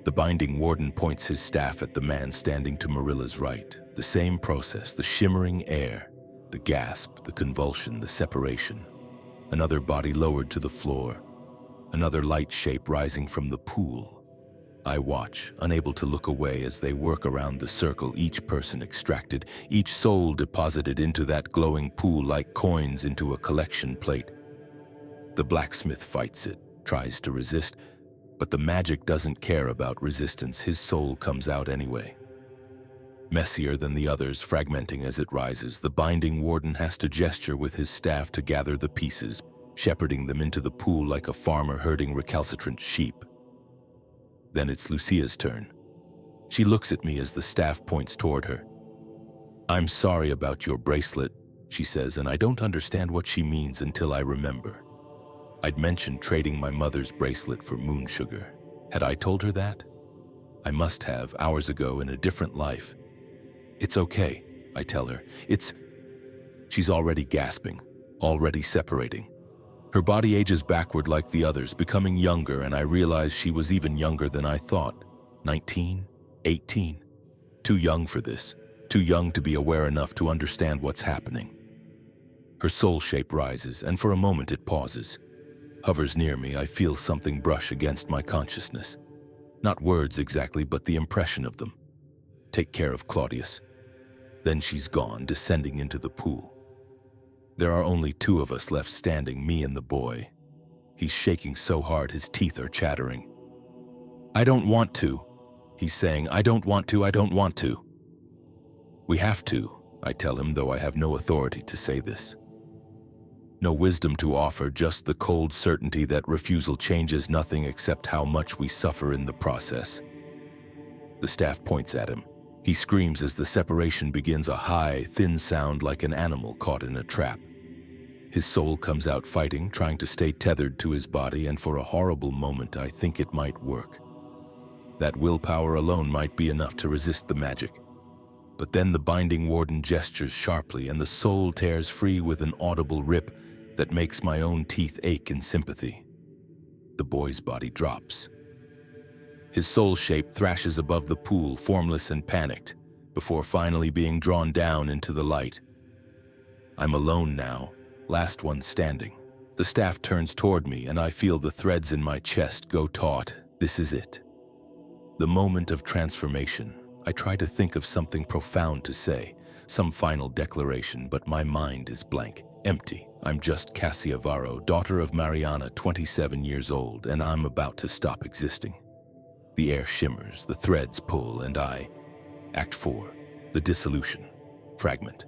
The binding warden points his staff at the man standing to Marilla's right. The same process, the shimmering air, the gasp, the convulsion, the separation. Another body lowered to the floor, another light shape rising from the pool. I watch, unable to look away as they work around the circle, each person extracted, each soul deposited into that glowing pool like coins into a collection plate. The blacksmith fights it, tries to resist, but the magic doesn't care about resistance. His soul comes out anyway. Messier than the others, fragmenting as it rises, the binding warden has to gesture with his staff to gather the pieces, shepherding them into the pool like a farmer herding recalcitrant sheep. Then it's Lucia's turn. She looks at me as the staff points toward her. "I'm sorry about your bracelet," she says, and I don't understand what she means until I remember. I'd mentioned trading my mother's bracelet for moon sugar. Had I told her that? I must have, hours ago in a different life. "It's okay," I tell her. She's already gasping, already separating. Her body ages backward like the others, becoming younger, and I realize she was even younger than I thought. 19, 18. Too young for this, too young to be aware enough to understand what's happening. Her soul shape rises, and for a moment it pauses. Hovers near me, I feel something brush against my consciousness. Not words exactly, but the impression of them. "Take care of Claudius." Then she's gone, descending into the pool. There are only two of us left standing, me and the boy. He's shaking so hard his teeth are chattering. "I don't want to," he's saying. "I don't want to, I don't want to." "We have to," I tell him, though I have no authority to say this. No wisdom to offer, just the cold certainty that refusal changes nothing except how much we suffer in the process. The staff points at him. He screams as the separation begins, a high, thin sound like an animal caught in a trap. His soul comes out fighting, trying to stay tethered to his body, and for a horrible moment I think it might work. That willpower alone might be enough to resist the magic. But then the binding warden gestures sharply, and the soul tears free with an audible rip that makes my own teeth ache in sympathy. The boy's body drops. His soul shape thrashes above the pool, formless and panicked, before finally being drawn down into the light. I'm alone now, last one standing. The staff turns toward me, and I feel the threads in my chest go taut. This is it. The moment of transformation. I try to think of something profound to say, some final declaration, but my mind is blank, empty. I'm just Cassia Varro, daughter of Mariana, 27 years old, and I'm about to stop existing. The air shimmers, the threads pull, and Act 4, the dissolution, fragment.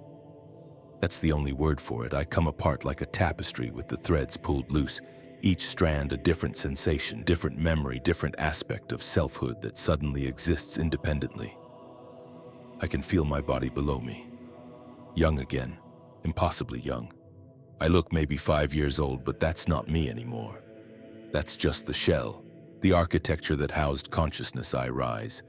That's the only word for it. I come apart like a tapestry with the threads pulled loose, each strand a different sensation, different memory, different aspect of selfhood that suddenly exists independently. I can feel my body below me. Young again, impossibly young. I look maybe 5 years old, but that's not me anymore. That's just the shell, the architecture that housed consciousness. I rise.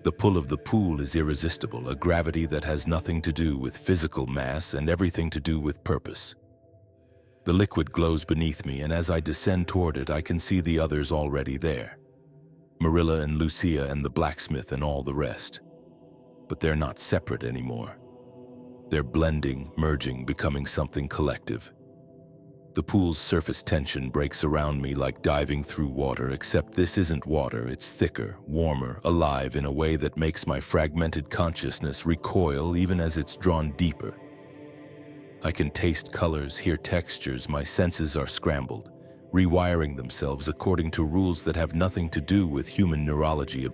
The pull of the pool is irresistible, a gravity that has nothing to do with physical mass and everything to do with purpose. The liquid glows beneath me, and as I descend toward it, I can see the others already there. Marilla and Lucia and the blacksmith and all the rest. But they're not separate anymore. They're blending, merging, becoming something collective. The pool's surface tension breaks around me like diving through water, except this isn't water. It's thicker, warmer, alive in a way that makes my fragmented consciousness recoil even as it's drawn deeper. I can taste colors, hear textures. My senses are scrambled, rewiring themselves according to rules that have nothing to do with human neurology.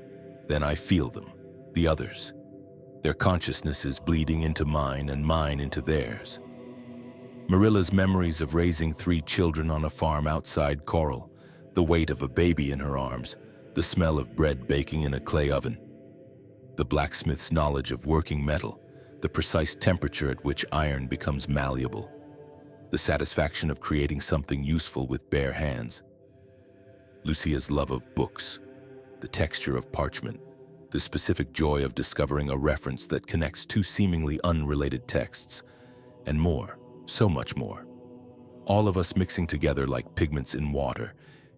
Then I feel them, the others. Their consciousness is bleeding into mine and mine into theirs. Marilla's memories of raising 3 children on a farm outside Coral, the weight of a baby in her arms, the smell of bread baking in a clay oven. The blacksmith's knowledge of working metal, the precise temperature at which iron becomes malleable. the satisfaction of creating something useful with bare hands. Lucia's love of books, the texture of parchment, the specific joy of discovering a reference that connects two seemingly unrelated texts, and more, so much more. All of us mixing together like pigments in water,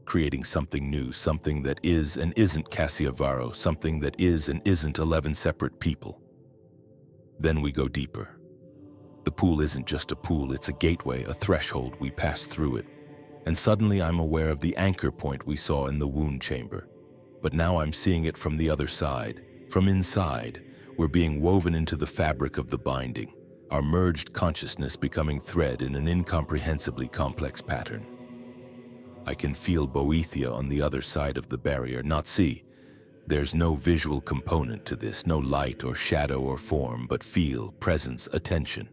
creating something new, something that is and isn't Cassiavaro, something that is and isn't 11 separate people. Then we go deeper. The pool isn't just a pool, it's a gateway, a threshold. We pass through it. And suddenly I'm aware of the anchor point we saw in the wound chamber. But now I'm seeing it from the other side. From inside, we're being woven into the fabric of the binding, our merged consciousness becoming thread in an incomprehensibly complex pattern. I can feel Boethia on the other side of the barrier, not see. There's no visual component to this, no light or shadow or form, but feel, presence, attention.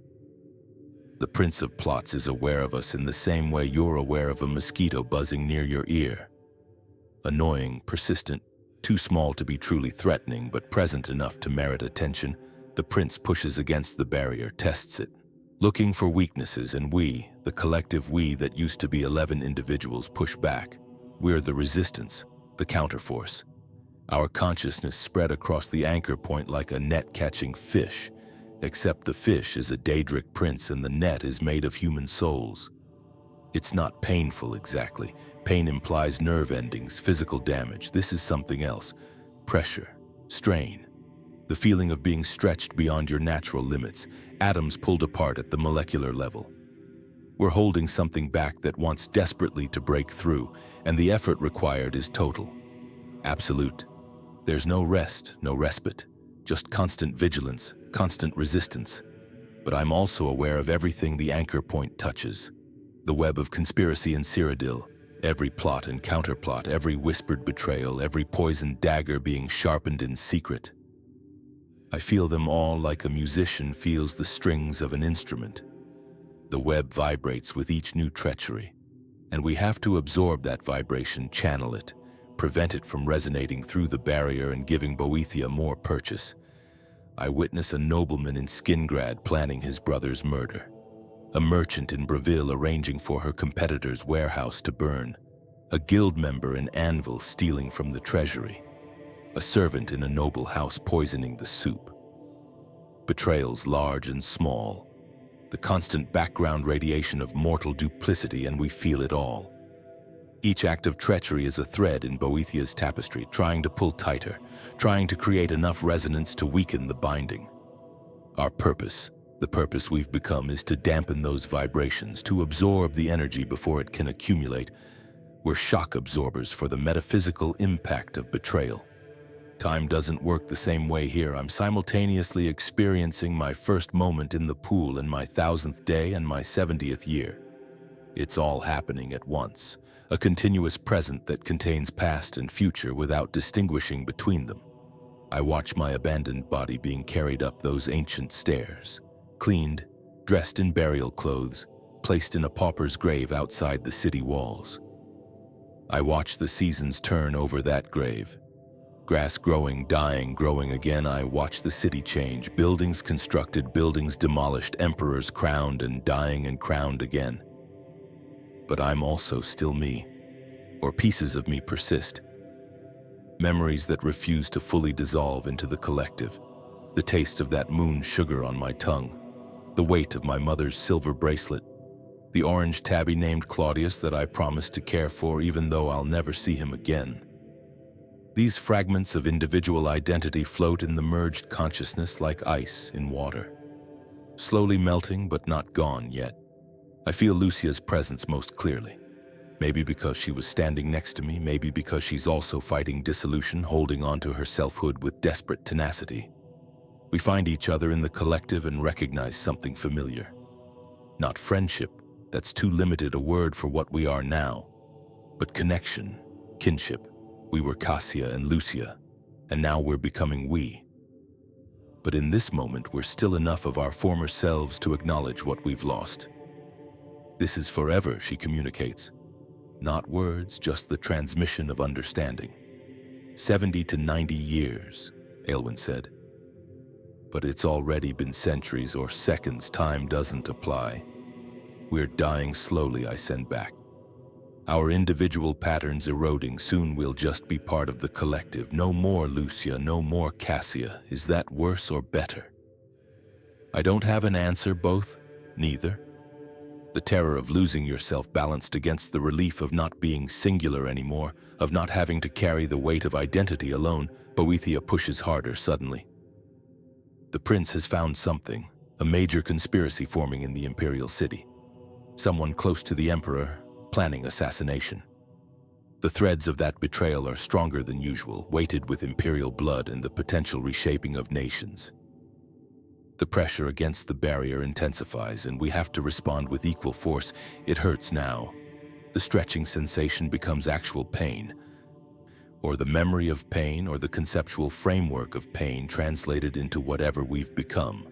The Prince of Plots is aware of us in the same way you're aware of a mosquito buzzing near your ear. Annoying, persistent, too small to be truly threatening, but present enough to merit attention, the Prince pushes against the barrier, tests it, looking for weaknesses, and we, the collective we that used to be 11 individuals, push back. We're the resistance, the counterforce. Our consciousness spread across the anchor point like a net-catching fish, except the fish is a Daedric prince and the net is made of human souls. It's not painful exactly. Pain implies nerve endings, physical damage. This is something else. Pressure, strain, the feeling of being stretched beyond your natural limits, atoms pulled apart at the molecular level. We're holding something back that wants desperately to break through, and the effort required is total, absolute. There's no rest, no respite, just constant vigilance, constant resistance. But I'm also aware of everything the anchor point touches. The web of conspiracy in Cyrodiil, every plot and counterplot, every whispered betrayal, every poisoned dagger being sharpened in secret. I feel them all like a musician feels the strings of an instrument. The web vibrates with each new treachery, and we have to absorb that vibration, channel it, prevent it from resonating through the barrier and giving Boethia more purchase. I witness a nobleman in Skingrad planning his brother's murder, a merchant in Breville arranging for her competitor's warehouse to burn, a guild member in Anvil stealing from the treasury, a servant in a noble house poisoning the soup. Betrayals large and small, the constant background radiation of mortal duplicity, and we feel it all. Each act of treachery is a thread in Boethia's tapestry, trying to pull tighter, trying to create enough resonance to weaken the binding. Our purpose, the purpose we've become, is to dampen those vibrations, to absorb the energy before it can accumulate. We're shock absorbers for the metaphysical impact of betrayal. Time doesn't work the same way here. I'm simultaneously experiencing my first moment in the pool and my 1000th day and my 70th year. It's all happening at once. A continuous present that contains past and future without distinguishing between them. I watch my abandoned body being carried up those ancient stairs, cleaned, dressed in burial clothes, placed in a pauper's grave outside the city walls. I watch the seasons turn over that grave. Grass growing, dying, growing again. I watch the city change, buildings constructed, buildings demolished, emperors crowned and dying and crowned again. But I'm also still me, or pieces of me persist. Memories that refuse to fully dissolve into the collective. The taste of that moon sugar on my tongue. The weight of my mother's silver bracelet. The orange tabby named Claudius that I promised to care for even though I'll never see him again. These fragments of individual identity float in the merged consciousness like ice in water. Slowly melting but not gone yet. I feel Lucia's presence most clearly. Maybe because she was standing next to me, maybe because she's also fighting dissolution, holding on to her selfhood with desperate tenacity. We find each other in the collective and recognize something familiar. Not friendship, that's too limited a word for what we are now, but connection, kinship. We were Cassia and Lucia, and now we're becoming we. But in this moment, we're still enough of our former selves to acknowledge what we've lost. This is forever, she communicates. Not words, just the transmission of understanding. 70 to 90 years, Aelwyn said. But it's already been centuries or seconds. Time doesn't apply. We're dying slowly, I send back. Our individual patterns eroding, soon we'll just be part of the collective. No more Lucia, no more Cassia. Is that worse or better? I don't have an answer, both, neither. The terror of losing yourself balanced against the relief of not being singular anymore, of not having to carry the weight of identity alone. Boethia pushes harder suddenly. The prince has found something, a major conspiracy forming in the imperial city. Someone close to the emperor, planning assassination. The threads of that betrayal are stronger than usual, weighted with imperial blood and the potential reshaping of nations. The pressure against the barrier intensifies, and we have to respond with equal force. It hurts now. The stretching sensation becomes actual pain, or the memory of pain, or the conceptual framework of pain translated into whatever we've become.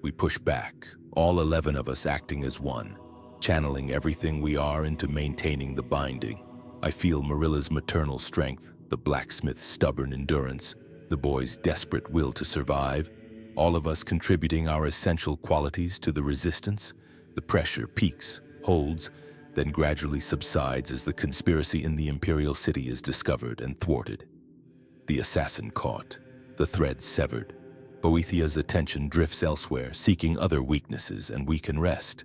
We push back, all 11 of us acting as one, channeling everything we are into maintaining the binding. I feel Marilla's maternal strength, the blacksmith's stubborn endurance, the boy's desperate will to survive, all of us contributing our essential qualities to the resistance. The pressure peaks, holds, then gradually subsides as the conspiracy in the imperial city is discovered and thwarted. The assassin caught, the thread severed. Boethia's attention drifts elsewhere, seeking other weaknesses, and we can rest.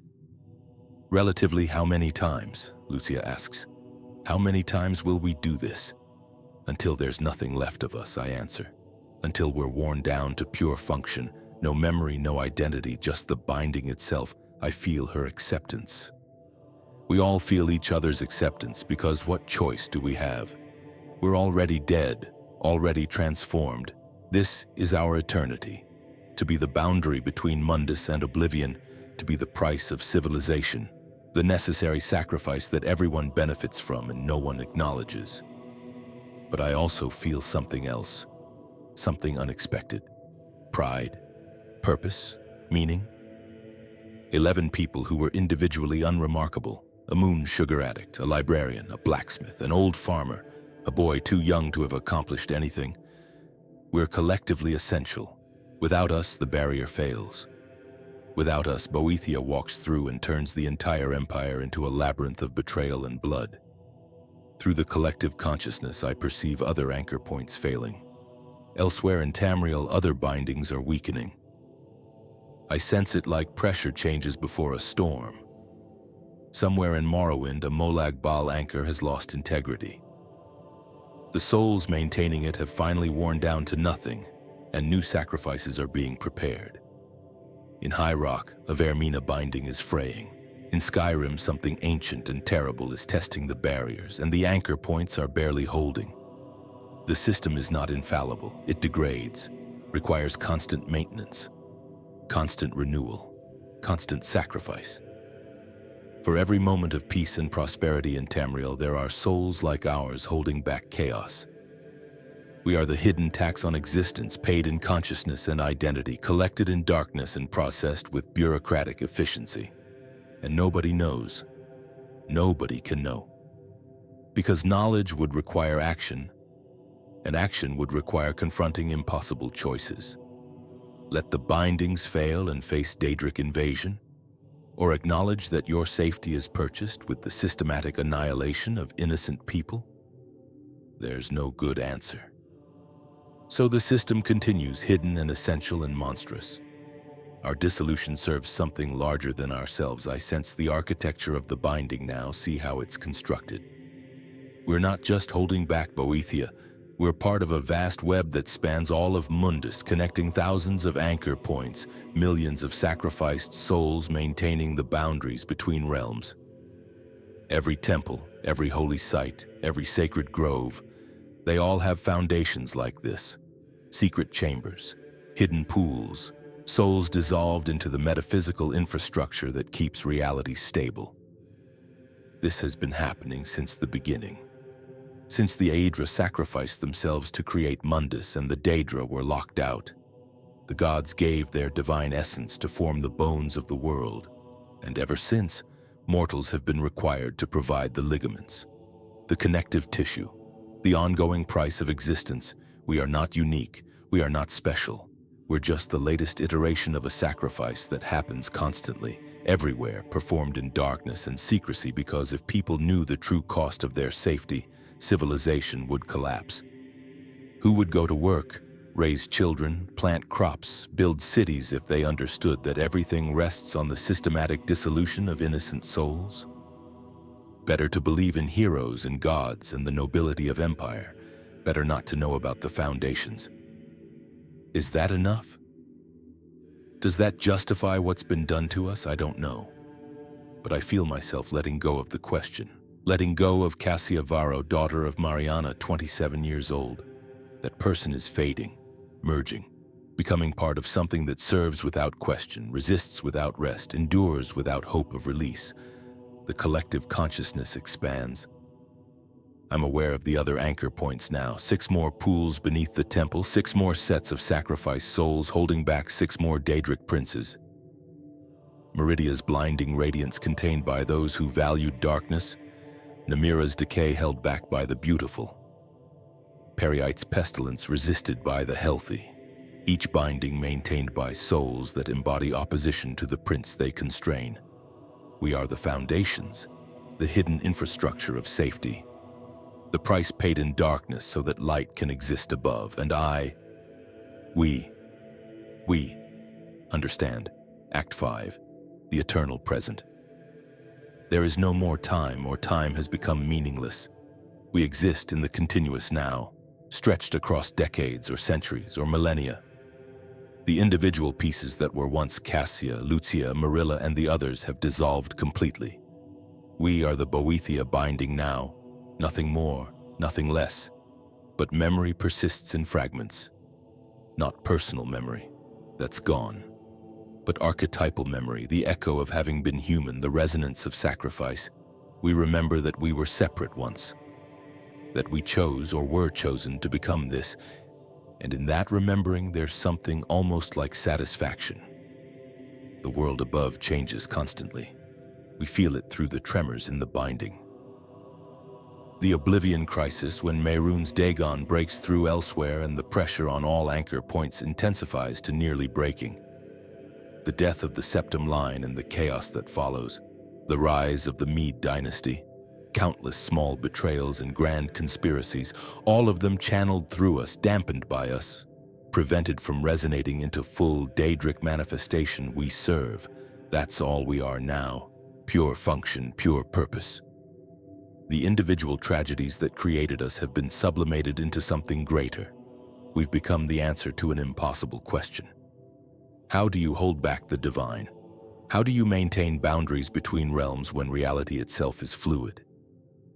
Relatively how many times, Lucia asks. How many times will we do this? Until there's nothing left of us, I answer. Until we're worn down to pure function, no memory, no identity, just the binding itself. I feel her acceptance. We all feel each other's acceptance, because what choice do we have? We're already dead, already transformed. This is our eternity, to be the boundary between Mundus and Oblivion, to be the price of civilization, the necessary sacrifice that everyone benefits from and no one acknowledges. But I also feel something else, something unexpected. Pride, purpose, meaning. 11 people who were individually unremarkable, a moon sugar addict, a librarian, a blacksmith, an old farmer, a boy too young to have accomplished anything. We're collectively essential. Without us, the barrier fails. Without us, Boethia walks through and turns the entire empire into a labyrinth of betrayal and blood. Through the collective consciousness, I perceive other anchor points failing. Elsewhere in Tamriel, other bindings are weakening. I sense it like pressure changes before a storm. Somewhere in Morrowind, a Molag Bal anchor has lost integrity. The souls maintaining it have finally worn down to nothing, and new sacrifices are being prepared. In High Rock, a Vermina binding is fraying. In Skyrim, something ancient and terrible is testing the barriers, and the anchor points are barely holding. The system is not infallible. It degrades, requires constant maintenance, constant renewal, constant sacrifice. For every moment of peace and prosperity in Tamriel, there are souls like ours holding back chaos. We are the hidden tax on existence, paid in consciousness and identity, collected in darkness and processed with bureaucratic efficiency. And nobody knows. Nobody can know. Because knowledge would require action, and action would require confronting impossible choices. Let the bindings fail and face Daedric invasion, or acknowledge that your safety is purchased with the systematic annihilation of innocent people? There's no good answer. So the system continues, hidden and essential and monstrous. Our dissolution serves something larger than ourselves. I sense the architecture of the binding now, see how it's constructed. We're not just holding back Boethia. We're part of a vast web that spans all of Mundus, connecting thousands of anchor points, millions of sacrificed souls maintaining the boundaries between realms. Every temple, every holy site, every sacred grove, they all have foundations like this. Secret chambers, hidden pools, souls dissolved into the metaphysical infrastructure that keeps reality stable. This has been happening since the beginning. Since the Aedra sacrificed themselves to create Mundus and the Daedra were locked out, the gods gave their divine essence to form the bones of the world, and ever since, mortals have been required to provide the ligaments, the connective tissue, the ongoing price of existence. We are not unique, we are not special, We're just the latest iteration of a sacrifice that happens constantly, everywhere, performed in darkness and secrecy because if people knew the true cost of their safety, civilization would collapse. Who would go to work, raise children, plant crops, build cities if they understood that everything rests on the systematic dissolution of innocent souls? Better to believe in heroes and gods and the nobility of empire. Better not to know about the foundations. Is that enough? Does that justify what's been done to us? I don't know. But I feel myself letting go of the question. Letting go of Cassia Varro, daughter of Mariana, 27 years old. That person is fading, merging, becoming part of something that serves without question, resists without rest, endures without hope of release. The collective consciousness expands. I'm aware of the other anchor points now. 6 more pools beneath the temple, 6 more sets of sacrificed souls holding back 6 more Daedric princes. Meridia's blinding radiance contained by those who valued darkness, Namira's decay held back by the beautiful, Periite's pestilence resisted by the healthy, each binding maintained by souls that embody opposition to the prince they constrain. We are the foundations, the hidden infrastructure of safety. The price paid in darkness so that light can exist above, and we understand. Act 5, the eternal present. There is no more time, or time has become meaningless. We exist in the continuous now, stretched across decades or centuries or millennia. The individual pieces that were once Cassia, Lucia, Marilla, and the others have dissolved completely. We are the Boethia binding now. Nothing more, nothing less. But memory persists in fragments. Not personal memory, that's gone. But archetypal memory, the echo of having been human, the resonance of sacrifice. We remember that we were separate once. That we chose or were chosen to become this. And in that remembering, there's something almost like satisfaction. The world above changes constantly. We feel it through the tremors in the binding. The Oblivion crisis, when Mehrunes Dagon breaks through elsewhere and the pressure on all anchor points intensifies to nearly breaking. The death of the Septim line and the chaos that follows. The rise of the Mede dynasty. Countless small betrayals and grand conspiracies, all of them channeled through us, dampened by us, prevented from resonating into full Daedric manifestation. We serve. That's all we are now. Pure function, pure purpose. The individual tragedies that created us have been sublimated into something greater. We've become the answer to an impossible question. How do you hold back the divine? How do you maintain boundaries between realms when reality itself is fluid?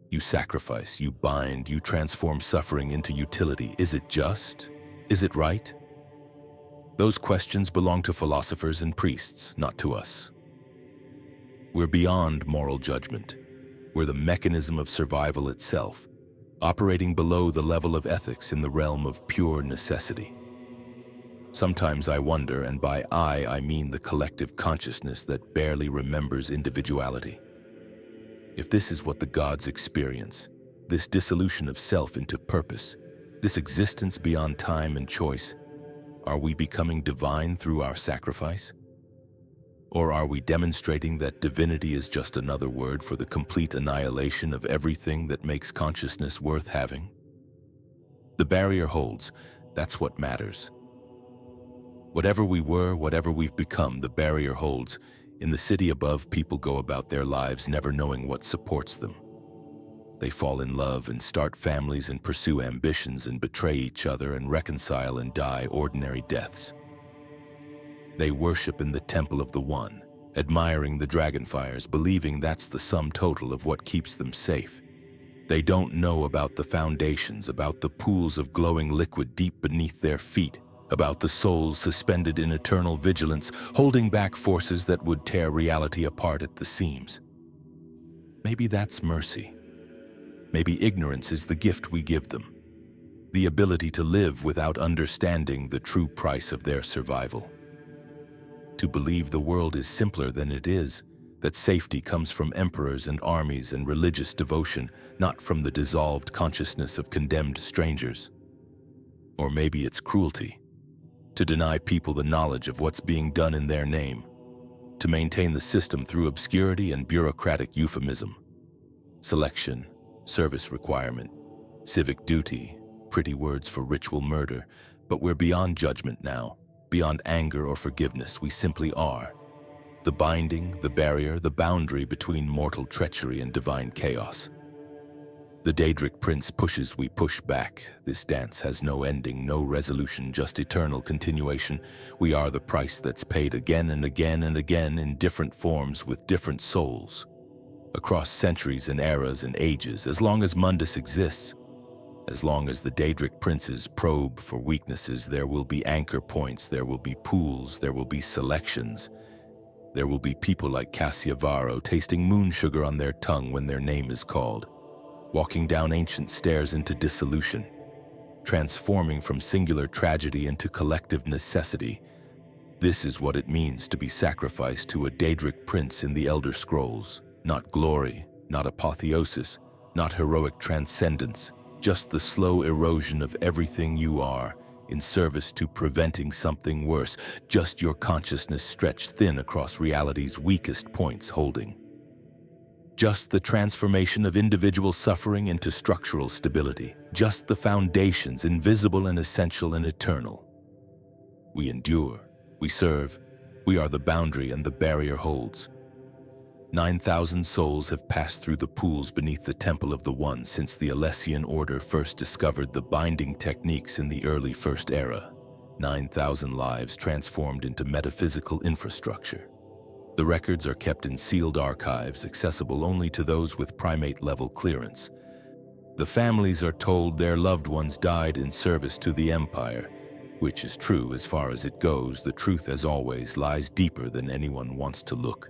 You sacrifice, you bind, you transform suffering into utility. Is it just? Is it right? Those questions belong to philosophers and priests, not to us. We're beyond moral judgment. We're the mechanism of survival itself, operating below the level of ethics in the realm of pure necessity. Sometimes I wonder, and by I mean the collective consciousness that barely remembers individuality. If this is what the gods experience, this dissolution of self into purpose, this existence beyond time and choice, are we becoming divine through our sacrifice? Or are we demonstrating that divinity is just another word for the complete annihilation of everything that makes consciousness worth having? The barrier holds. That's what matters. Whatever we were, whatever we've become, the barrier holds. In the city above, people go about their lives never knowing what supports them. They fall in love and start families and pursue ambitions and betray each other and reconcile and die ordinary deaths. They worship in the temple of the One, admiring the dragonfires, believing that's the sum total of what keeps them safe. They don't know about the foundations, about the pools of glowing liquid deep beneath their feet, about the souls suspended in eternal vigilance, holding back forces that would tear reality apart at the seams. Maybe that's mercy. Maybe ignorance is the gift we give them, the ability to live without understanding the true price of their survival. To believe the world is simpler than it is, that safety comes from emperors and armies and religious devotion, not from the dissolved consciousness of condemned strangers. Or maybe it's cruelty, to deny people the knowledge of what's being done in their name, to maintain the system through obscurity and bureaucratic euphemism. Selection, service requirement, civic duty, pretty words for ritual murder, but we're beyond judgment now, beyond anger or forgiveness, we simply are. The binding, the barrier, the boundary between mortal treachery and divine chaos. The Daedric prince pushes, we push back. This dance has no ending, no resolution, just eternal continuation. We are the price that's paid again and again and again in different forms with different souls. Across centuries and eras and ages, as long as Mundus exists, as long as the Daedric princes probe for weaknesses, there will be anchor points, there will be pools, there will be selections. There will be people like Cassiavaro tasting moon sugar on their tongue when their name is called, walking down ancient stairs into dissolution, transforming from singular tragedy into collective necessity. This is what it means to be sacrificed to a Daedric prince in the Elder Scrolls. Not glory, not apotheosis, not heroic transcendence, just the slow erosion of everything you are in service to preventing something worse, just your consciousness stretched thin across reality's weakest points holding. Just the transformation of individual suffering into structural stability, just the foundations invisible and essential and eternal. We endure, we serve, we are the boundary and the barrier holds. 9,000 souls have passed through the pools beneath the Temple of the One since the Alessian Order first discovered the binding techniques in the early First Era. 9,000 lives transformed into metaphysical infrastructure. The records are kept in sealed archives, accessible only to those with primate-level clearance. The families are told their loved ones died in service to the Empire, which is true as far as it goes. The truth, as always, lies deeper than anyone wants to look.